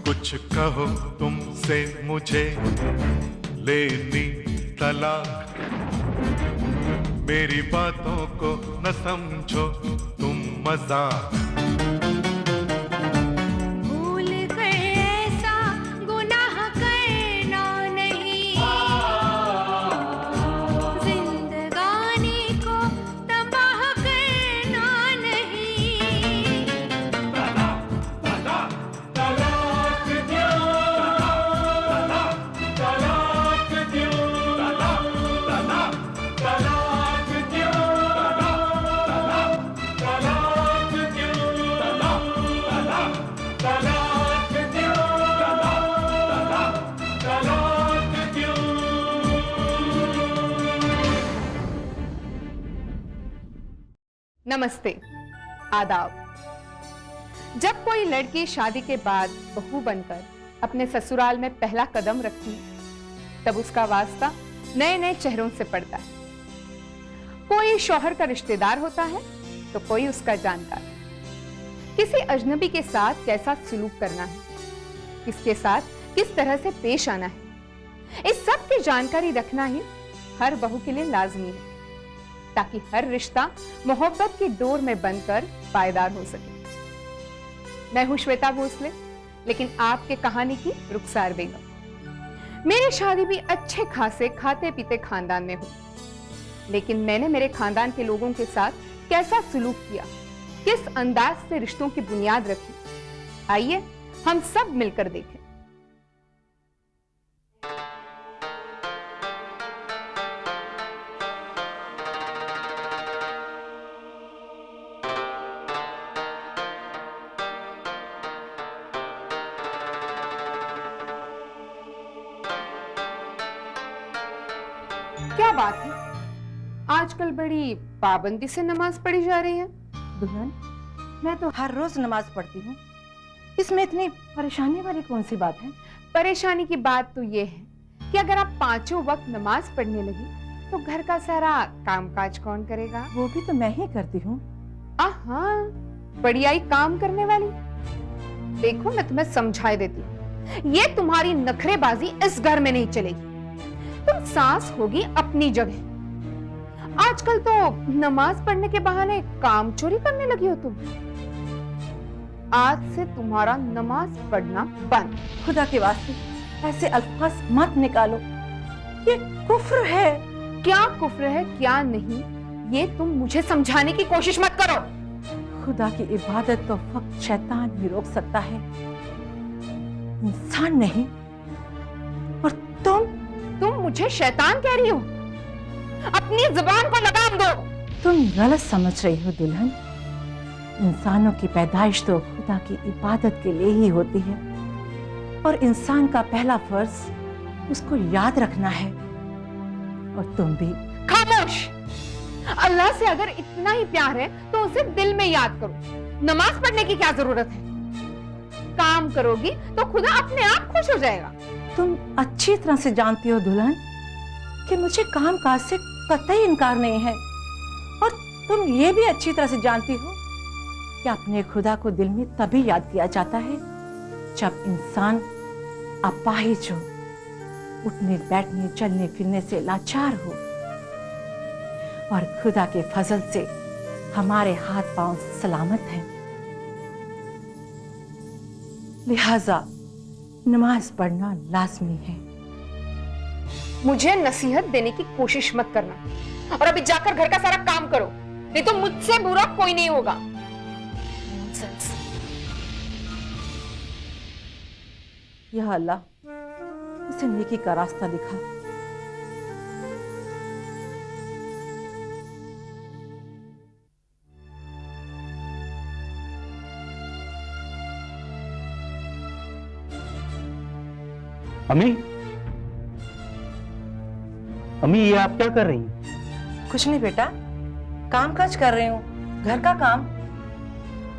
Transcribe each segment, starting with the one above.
कुछ कहो तुमसे मुझे लेनी तलाक, मेरी बातों को न समझो तुम मजाक। भूल कर ऐसा गुनाह करना नहीं, जिंदगानी को तबाह करना नहीं। तलाक दो, तलाक दो, तलाक दो, तलाक दो, तलाक दो, तलाक दो। नमस्ते, आदाब। जब कोई लड़की शादी के बाद बहू बनकर अपने ससुराल में पहला कदम रखती है, तब उसका वास्ता नए नए चेहरों से पड़ता है। कोई शौहर का रिश्तेदार होता है तो कोई उसका जानकार। किसी अजनबी के साथ कैसा सलूक करना है, किसके साथ किस तरह से पेश आना है, इस सब की जानकारी रखना ही हर बहू के लिए लाजमी है, ताकि हर रिश्ता मोहब्बत की डोर में बनकर पायदार हो सके। मैं हूं श्वेता भोसले, लेकिन आपके कहानी की रुखसार बेगम। मेरी शादी भी अच्छे खासे खाते पीते खानदान में हुई, लेकिन मैंने मेरे खानदान के लोगों के साथ कैसा सलूक किया, किस अंदाज से रिश्तों की बुनियाद रखी, आइए हम सब मिलकर देखें। क्या बात है, आजकल बड़ी पाबंदी से नमाज पढ़ी जा रही है। दुल्हन, मैं तो हर रोज नमाज पढ़ती हूँ, इसमें इतनी परेशानी वाली कौन सी बात है? परेशानी की बात तो ये है कि अगर आप पांचों वक्त नमाज पढ़ने लगी तो घर का सारा कामकाज कौन करेगा? वो भी तो मैं ही करती हूँ। हाँ, बड़ी आई काम करने वाली। देखो, मैं तुम्हें समझा देती हूँ, ये तुम्हारी नखरेबाजी इस घर में नहीं चलेगी। तुम सास होगी अपनी जगह। आजकल तो नमाज पढ़ने के बहाने काम चोरी करने लगी हो तुम। आज से तुम्हारा नमाज पढ़ना बंद। खुदा के वास्ते ऐसे अल्फाज मत निकालो, ये कुफ्र है। क्या कुफ्र है क्या नहीं, ये तुम मुझे समझाने की कोशिश मत करो। खुदा की इबादत तो फक्त शैतान ही रोक सकता है, इंसान नहीं। और तुम मुझे शैतान कह रही हो? अपनी जुबान को लगाम दो। तुम गलत समझ रही हो दुल्हन। इंसानों की पैदाइश तो खुदा की इबादत के लिए ही होती है, और इंसान का पहला फर्ज उसको याद रखना है। और तुम भी खामोश। अल्लाह से अगर इतना ही प्यार है तो उसे दिल में याद करो। नमाज पढ़ने की क्या जरूरत है? काम करोगी तो खुदा अपने आप खुश हो जाएगा। तुम अच्छी तरह से जानती हो दुल्हन कि मुझे काम काज से कतई इनकार नहीं है, और तुम ये भी अच्छी तरह से जानती हो कि अपने खुदा को दिल में तभी याद किया जाता है जब इंसान अपाहिज हो, उठने बैठने चलने फिरने से लाचार हो, और खुदा के फजल से हमारे हाथ पांव सलामत हैं। लिहाजा नमाज पढ़ना लाजमी है। मुझे नसीहत देने की कोशिश मत करना, और अभी जाकर घर का सारा काम करो, नहीं तो मुझसे बुरा कोई नहीं होगा। Nonsense। या अल्लाह, इसे नेकी का रास्ता दिखा। अम्मी, अम्मी, ये आप क्या कर रही हैं? कुछ नहीं बेटा, काम काज कर रही हूँ, घर का काम।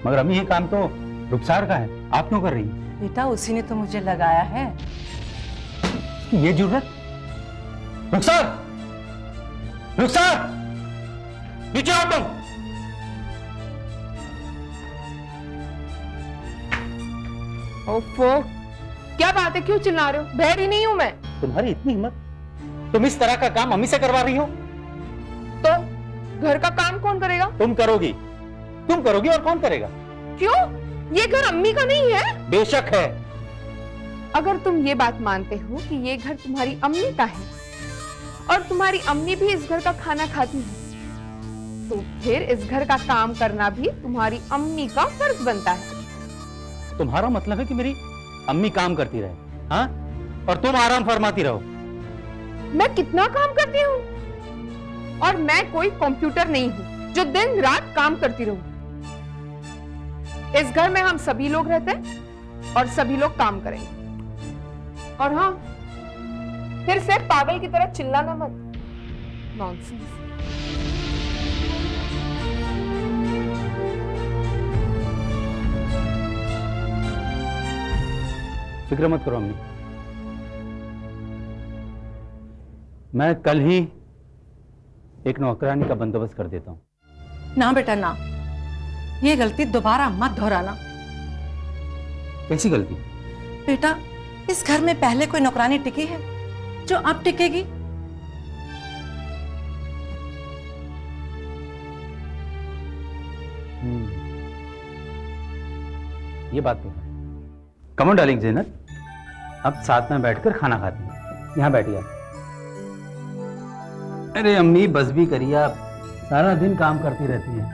मगर अम्मी, ये काम तो रुखसार का है, आप क्यों कर रही हैं? बेटा, उसी ने तो मुझे लगाया है। ये जरूरत? रुखसार, रुखसार, नीचे आओ तुम। ओफो, क्या बात है, क्यों चिल्ला रहे हो? बहरी नहीं हूं मैं। तुम्हारी इतनी हिम्मत, तुम इस तरह का काम अम्मी से करवा रही हो? तो घर का काम कौन करेगा? तुम करोगी और कौन करेगा? क्यों? ये घर अम्मी का नहीं है? बेशक है। अगर तुम ये बात मानते हो कि ये घर तुम्हारी अम्मी का है और तुम्हारी अम्मी भी इस घर का खाना खाती है, तो फिर इस घर का काम करना भी तुम्हारी अम्मी का फर्ज बनता है। तुम्हारा मतलब है कि मेरी अम्मी काम करती रहे, हाँ? और तुम आराम फरमाती रहो। मैं कितना काम करती हूँ, और मैं कोई कंप्यूटर नहीं हूँ जो दिन रात काम करती रहूं। इस घर में हम सभी लोग रहते हैं और सभी लोग काम करेंगे। और हाँ, फिर से पागल की तरह चिल्लाना मत। नॉनसेंस। फिक्र मत करो अम्मी, मैं कल ही एक नौकरानी का बंदोबस्त कर देता हूं। ना बेटा ना, ये गलती दोबारा मत दोहराना। कैसी गलती? बेटा, इस घर में पहले कोई नौकरानी टिकी है जो अब टिकेगी? ये बात तो है। कम ऑन डार्लिंग ज़ीनत, अब साथ में बैठकर खाना खाते हैं। यहाँ बैठिए आप। अरे अम्मी बस भी करिए, आप सारा दिन काम करती रहती हैं।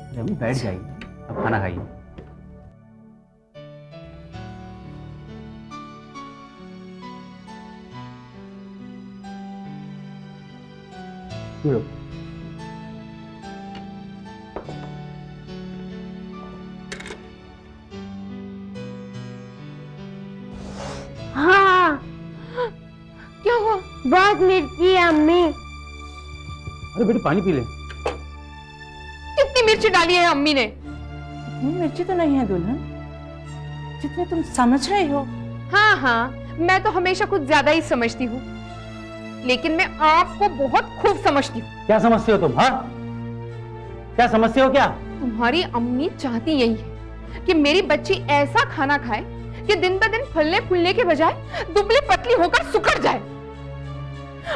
अरे अम्मी बैठ जाइए, अब खाना खाइए। हाँ, क्या हुआ? बहुत मिर्ची है अम्मी। अरे बेटी पानी पी ले। कितनी मिर्ची डाली है अम्मी ने? इतनी मिर्ची तो नहीं है दुल्हन, जितने तुम समझ रही हो। हाँ हाँ, मैं तो हमेशा कुछ ज्यादा ही समझती हूँ, लेकिन मैं आपको बहुत खूब समझती हूँ। क्या समझते हो तुम? हाँ, क्या समझते हो? क्या तुम्हारी अम्मी चाहती यही है कि मेरी बच्ची ऐसा खाना खाए कि दिन ब दिन फलने फूलने के बजाय दुबली पतली होकर सुकड़ जाए।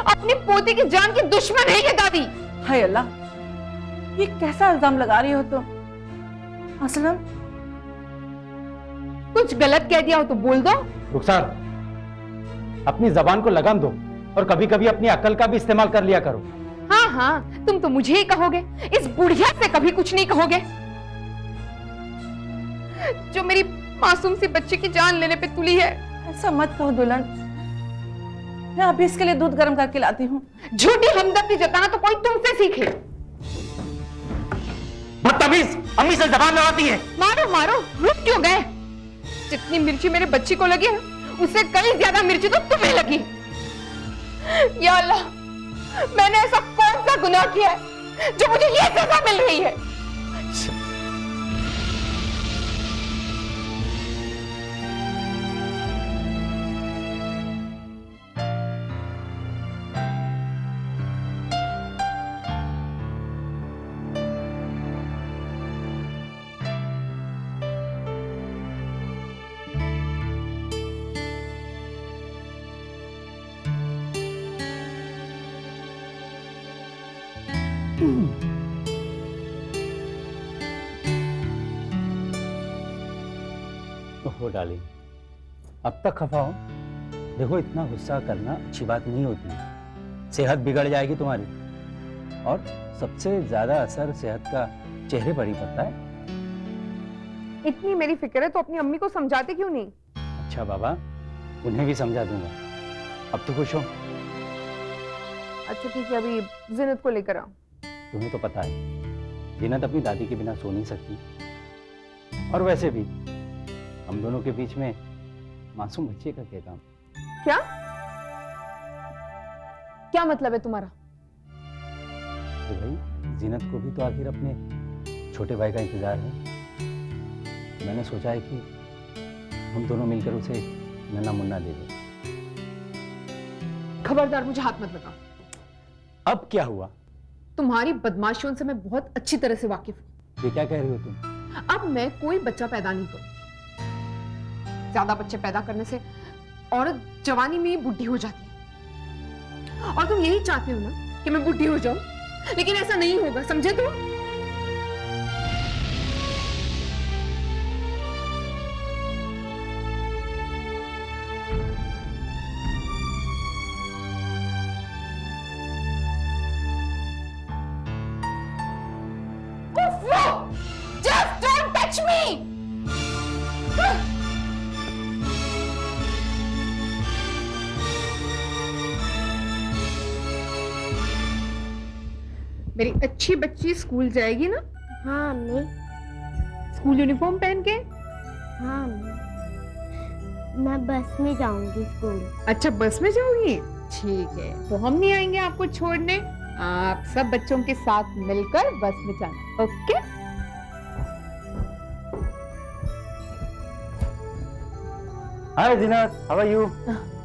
अपनी पोती की जान की दुश्मन है ये दादी। हाय अल्लाह, ये कैसा इल्जाम लगा रही हो तुम? असलम, कुछ गलत कह दिया हो तो बोल दो। रुखसार, अपनी जबान को लगाम दो और कभी कभी अपनी अकल का भी इस्तेमाल कर लिया करो। हाँ हाँ, तुम तो मुझे ही कहोगे, इस बुढ़िया से कभी कुछ नहीं कहोगे जो मेरी मासूम सी बच्ची की जान लेने पे तुली है। ऐसा मत कहो दुल्हन, मैं अभी इसके लिए दूध गर्म करके लाती हूँ। झूठी हमदर्दी जताना तो कोई तुमसे सीखे। बदतमीज, अम्मी से जबान लड़ाती है। मारो मारो, रुक क्यों गए? जितनी मिर्ची मेरे बच्ची को लगी है, उससे कई ज्यादा मिर्ची तो तुम्हें लगी। या अल्लाह, मैंने ऐसा कौन सा गुनाह किया है जो मुझे ये सजा मिल रही है? ओहो डार्लिंग, अब तक खफा हो? देखो, इतना गुस्सा करना अच्छी बात नहीं होती, सेहत बिगड़ जाएगी तुम्हारी, और सबसे ज्यादा असर सेहत का चेहरे पर ही पड़ता है। इतनी मेरी फिक्र है तो अपनी अम्मी को समझाते क्यों नहीं? अच्छा बाबा, उन्हें भी समझा दूंगा। अब तो खुश हो? अच्छा ठीक है, अभी जिनत को लेकर आओ। तुम्हें तो पता है जीनत अपनी दादी के बिना सो नहीं सकती, और वैसे भी हम दोनों के बीच में मासूम बच्चे का क्या काम? क्या क्या मतलब है तुम्हारा? तो भाई, जीनत को भी तो आखिर अपने छोटे भाई का इंतजार है। मैंने सोचा है कि हम दोनों मिलकर उसे नन्हा मुन्ना दे दें। खबरदार, मुझे हाथ मत लगाओ। अब क्या हुआ? तुम्हारी बदमाशियों से मैं बहुत अच्छी तरह से वाकिफ हूँ। ये क्या कह रही हो तुम? अब मैं कोई बच्चा पैदा नहीं करूँ। ज्यादा बच्चे पैदा करने से औरत जवानी में ही बुढ़ी हो जाती है। और तुम यही चाहते हो ना कि मैं बुढ़ी हो जाऊं, लेकिन ऐसा नहीं होगा, समझे तुम? Just don't touch me! मेरी अच्छी बच्ची स्कूल जाएगी ना? हाँ अम्मी। स्कूल यूनिफॉर्म पहन के? हाँ अम्मी, मैं बस में जाऊंगी स्कूल। अच्छा, बस में जाओगी? ठीक है, तो हम नहीं आएंगे आपको छोड़ने, आप सब बच्चों के साथ मिलकर बस में जाना। Okay? Hi Zeenat, how are you?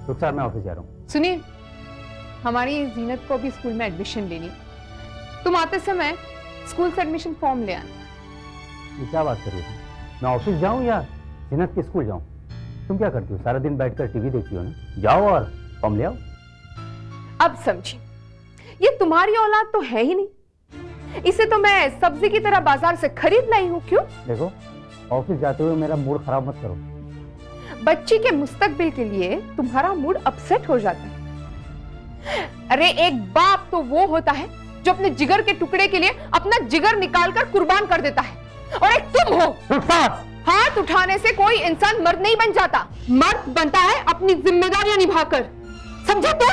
Rukhsar, मैं ऑफिस जा रहा हूँ। सुनिए, हमारी जीनत को भी स्कूल में एडमिशन लेनी, तुम आते समय स्कूल से एडमिशन फॉर्म ले आना। ये क्या बात कर रही हो? मैं ऑफिस जाऊँ या जीनत के स्कूल जाऊँ? तुम क्या करती हो? सारा दिन बैठकर टीवी देखती हो ना? जाओ और फॉर्म ले आओ। अब समझी, ये तुम्हारी औलाद तो है ही नहीं, इसे तो मैं सब्जी की तरह बाजार से खरीद लाई हूँ। क्यों? देखो, ऑफिस जाते हुए मेरा मूड खराब मत करो। बच्ची के मुस्तकबिल के लिए तुम्हारा मूड अपसेट हो जाता है। अरे एक बाप तो वो होता है जो अपने जिगर के टुकड़े के लिए अपना जिगर निकालकर कुर्बान कर देता है, और एक तुम हो। हाथ उठाने से कोई इंसान मर्द नहीं बन जाता, मर्द बनता है अपनी जिम्मेदारियां निभाकर, समझे तो?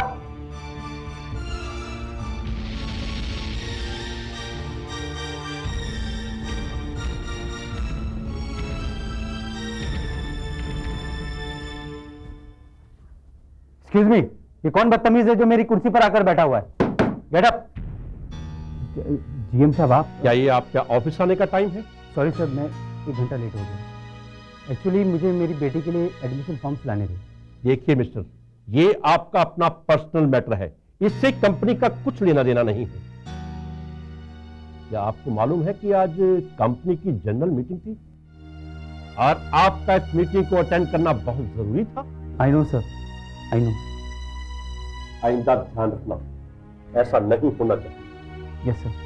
एक्सक्यूज मी, ये कौन बदतमीज है जो मेरी कुर्सी पर आकर बैठा हुआ है? Get up. जीएम साहब, आप? क्या ये आपका ऑफिस आने का टाइम है? सॉरी सर, मैं 1 घंटा लेट हो गया। एक्चुअली मुझे मेरी बेटी के लिए एडमिशन फॉर्म्स लाने थे। देखिए मिस्टर, ये आपका अपना पर्सनल मैटर है, इससे कंपनी का कुछ लेना देना नहीं है। क्या आपको मालूम है कि आज कंपनी की जनरल मीटिंग थी और आपका इस मीटिंग को अटेंड करना बहुत जरूरी था? I know sir, I know. आइंदा ध्यान रखना, ऐसा नहीं होना चाहिए। Yes sir.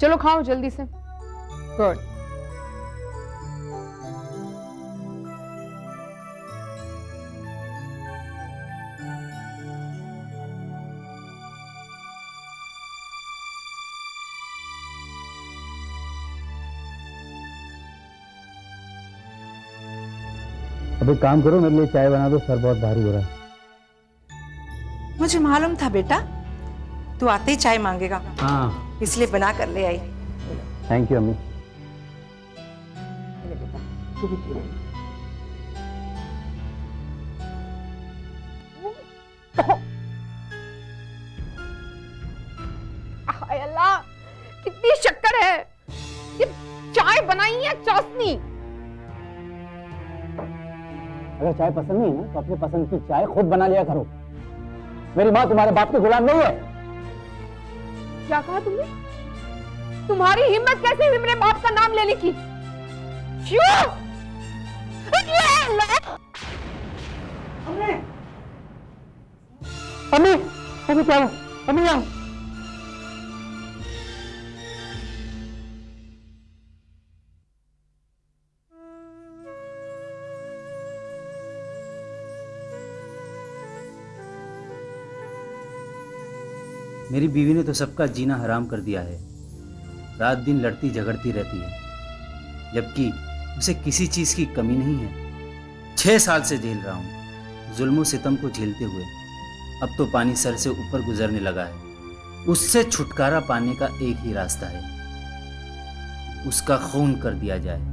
चलो खाओ जल्दी से। गुड। अब एक काम करो, मेरे लिए चाय बना दो, सर बहुत भारी हो रहा है। मुझे मालूम था बेटा, तू आते ही चाय मांगेगा, हाँ, इसलिए बना कर ले आई। थैंक यू अम्मी। हाय अल्लाह, कितनी शक्कर है! ये चाय बनाई है चाशनी? अगर चाय पसंद नहीं है तो अपने पसंद की चाय खुद बना लिया करो। मेरी माँ तुम्हारे बाप के गुलाम नहीं है। क्या कहा तुमने? तुम्हारी हिम्मत कैसे हुई मेरे बाप का नाम लेने की? क्यों? अम्मी, अम्मी क्या हुआ? अम्मी आओ। मेरी बीवी ने तो सबका जीना हराम कर दिया है। रात दिन लड़ती झगड़ती रहती है, जबकि उसे किसी चीज़ की कमी नहीं है। 6 साल से झेल रहा हूँ, जुल्मों सितम को झेलते हुए। अब तो पानी सर से ऊपर गुजरने लगा है। उससे छुटकारा पाने का एक ही रास्ता है, उसका खून कर दिया जाए।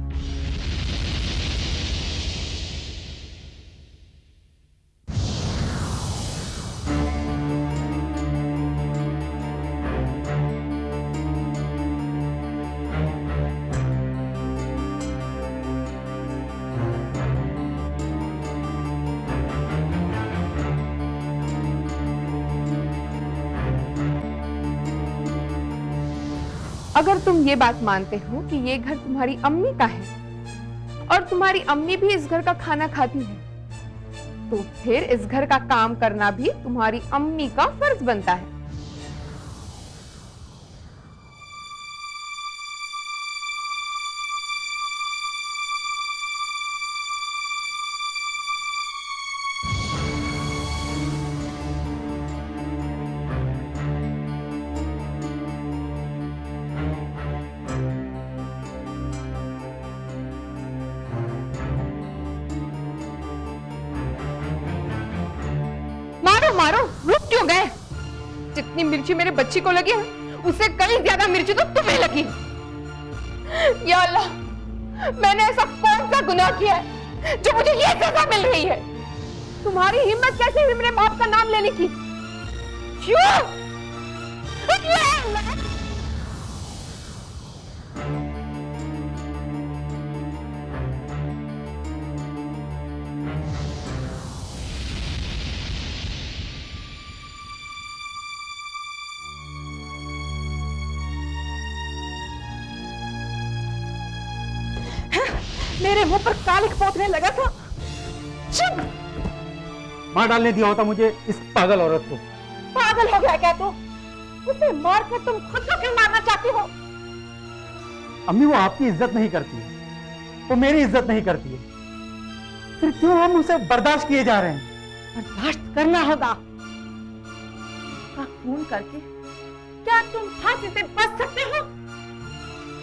अगर तुम ये बात मानते हो कि ये घर तुम्हारी अम्मी का है और तुम्हारी अम्मी भी इस घर का खाना खाती है, तो फिर इस घर का काम करना भी तुम्हारी अम्मी का फर्ज बनता है। मारो मारो, रुक क्यों गए? जितनी मिर्ची मेरे बच्ची को लगी है उससे कई ज्यादा मिर्ची तो तुम्हें लगी। या अल्लाह, मैंने ऐसा कौन सा गुनाह किया है जो मुझे ये सजा मिल रही है? तुम्हारी हिम्मत कैसे हुई मेरे बाप का नाम लेने की? क्यों? मेरे मुंह पर कालिक पोतने लगा था। चुप! मार डालने दिया होता मुझे इस पागल औरत को। पागल हो गया क्या तू? उसे मार कर तुम खुद को क्यों मारना चाहती हो? अम्मी, वो आपकी इज्जत नहीं करती है, वो मेरी इज्जत नहीं करती है, फिर क्यों हम उसे बर्दाश्त किए जा रहे हैं? बर्दाश्त करना होगा। का खून करके क्या तुम फांसी से बच सकते हो?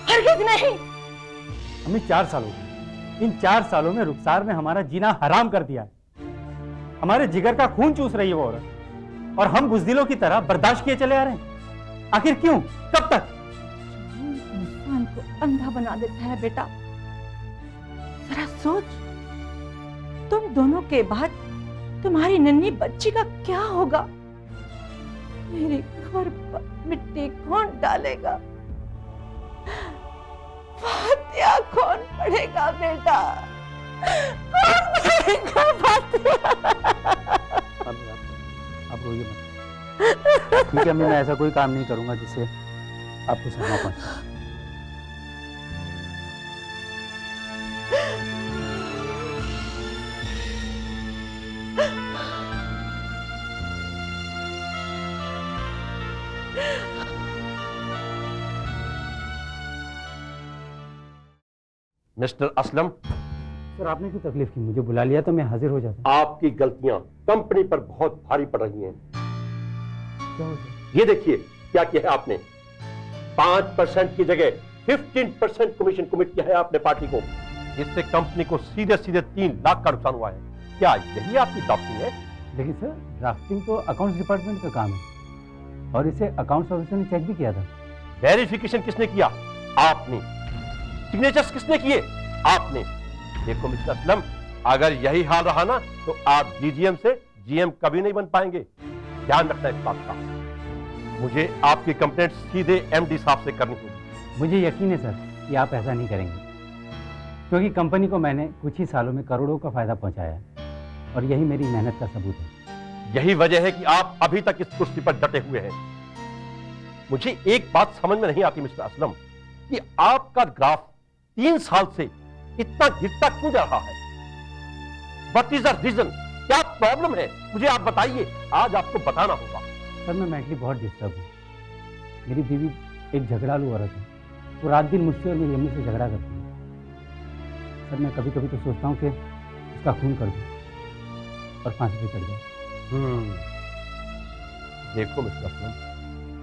हरगिज नहीं। अम्मी, 4 साल हो गए। इन 4 सालों में रुखसार ने हमारा जीना हराम कर दिया है। हमारे जिगर का खून चूस रही है वो औरत, और हम बुज़दिलों की तरह बर्दाश्त किए चले आ रहे हैं। आखिर क्यों? कब तक? इंसान को अंधा बना देता है बेटा। जरा सोच, तुम दोनों के बाद तुम्हारी नन्ही बच्ची का क्या होगा? मेरे घर पर मिट्टी कौन डालेगा? फातिया कौन पढ़ेगा बेटा? कौन पढ़ेगा फातिया? आप रोइए मत। ठीक है अम्मी, मैं ऐसा कोई काम नहीं करूंगा जिससे आपको सदमा पहुंचे। मिस्टर असलम, सर, आपने क्यों तकलीफ की? मुझे बुला लिया तो मैं हाजिर हो जाता। आपकी गलतियां कंपनी पर बहुत भारी पड़ रही हैं। क्या हो सर? ये देखिए क्या किया है आपने। 5% की जगह 15% कमीशन कमिट किया है आपने पार्टी को। इससे कंपनी को सीधे सीधे 3 लाख का नुकसान हुआ है। क्या यही आपकी ड्राफ्टिंग है? लेकिन सर, ड्राफ्टिंग तो अकाउंट्स डिपार्टमेंट का काम है, और इसे अकाउंट्स ऑफिसर ने चेक भी किया था। वेरिफिकेशन किसने किया? आपने। सिग्नेचर्स किसने किए? आपने। देखो मिस्टर असलम, अगर यही हाल रहा ना तो आप डीजीएम से जीएम कभी नहीं बन पाएंगे। ध्यान रखना इस बात का। मुझे आपकी कंप्लेंट सीधे एमडी साहब से करनी होगी। मुझे यकीन है सर कि आप ऐसा नहीं करेंगे, क्योंकि कंपनी को मैंने कुछ ही सालों में करोड़ों का फायदा पहुंचाया है, और यही मेरी मेहनत का सबूत है। यही वजह है कि आप अभी तक इस कुर्सी पर डटे हुए हैं। मुझे एक बात समझ में नहीं आती मिस्टर असलम, कि आपका ग्राफ 3 साल से इतना गिरता क्यों जा रहा है? What is the reason? क्या प्रॉब्लम है? मुझे आप बताइए, आज आपको बताना होगा। सर, मैं मेंटली बहुत डिस्टर्ब हूँ। मेरी बीवी एक झगड़ालू औरत है। वो रात दिन मुझसे और मेरी अम्मी से झगड़ा करती है। सर, मैं कभी कभी तो सोचता हूँ कि उसका खून कर दूँ और फांसी पे चढ़ जाऊँ। देखो मिस्टर असलम,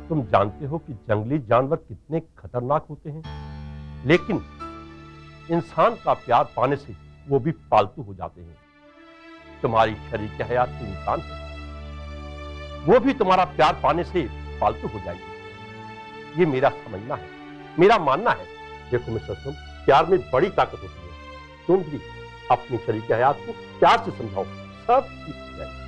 तुम जानते हो कि जंगली जानवर कितने खतरनाक होते हैं, लेकिन इंसान का प्यार पाने से वो भी पालतू हो जाते हैं। तुम्हारी शरीक हयात की इंसान है, वो भी तुम्हारा प्यार पाने से पालतू हो जाएगी। ये मेरा समझना है, मेरा मानना है। देखो मिस्टर असलम, प्यार में बड़ी ताकत होती है। तुम भी अपनी शरीक हयात को प्यार से समझाओ, सब ठीक हो जाएगा।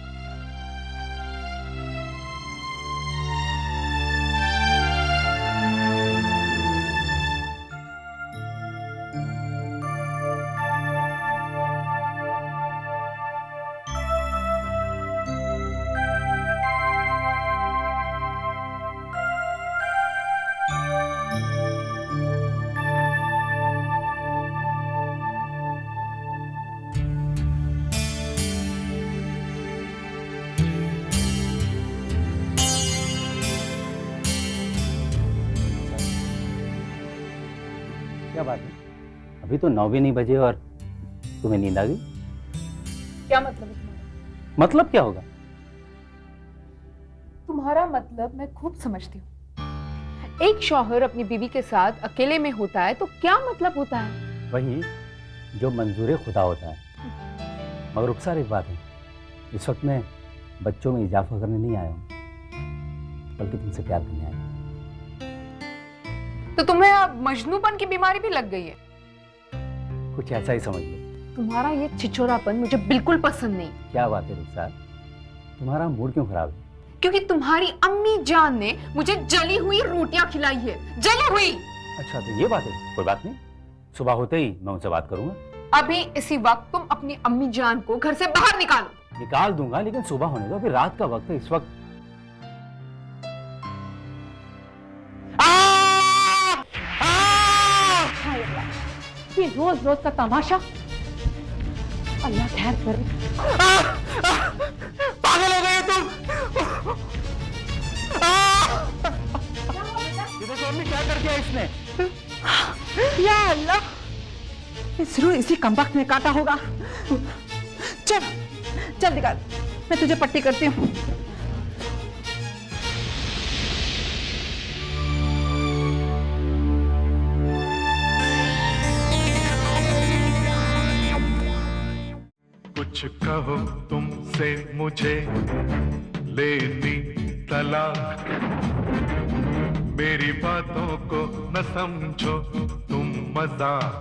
क्या बात है, अभी तो 9 भी नहीं बजे और तुम्हें नींद आ गई? क्या मतलब है तुम्हारा? मतलब क्या होगा? तुम्हारा मतलब मैं खूब समझती हूँ। एक शौहर अपनी बीवी के साथ अकेले में होता है तो क्या मतलब होता है? वही जो मंजूर खुदा होता है। मगर रुखसार एक बात है, इस वक्त मैं बच्चों में इजाफा करने नहीं आया हूँ, बल्कि तुमसे प्यार करने आया हूँ। तो तुम्हें अब मजनूपन की बीमारी भी लग गई है। कुछ ऐसा ही समझ लो। तुम्हारा ये छिछोरापन मुझे बिल्कुल पसंद नहीं, क्या बात है रुखसार, तुम्हारा मूड क्यों खराब है? क्योंकि तुम्हारी अम्मी जान ने मुझे जली हुई रोटियां खिलाई है, जली हुई। अच्छा तो ये बात है, कोई बात नहीं, सुबह होते ही मैं उनसे बात करूंगा। अभी इसी वक्त तुम अपनी अम्मी जान को घर से बाहर निकालो। निकाल दूंगा, लेकिन सुबह होने दो, फिर रात का वक्त है, इस वक्त। ये रोज रोज का तमाशा, अल्लाह खैर करे। पागल हो गए तुम। ये देखो अम्मी क्या कर दिया इसने। या अल्लाह, जरूर इसी कमबख्त ने काटा होगा। चल चल निकाल, मैं तुझे पट्टी करती हूँ। कुछ कहो तुमसे मुझे लेनी तलाक, मेरी बातों को न समझो तुम मजाक।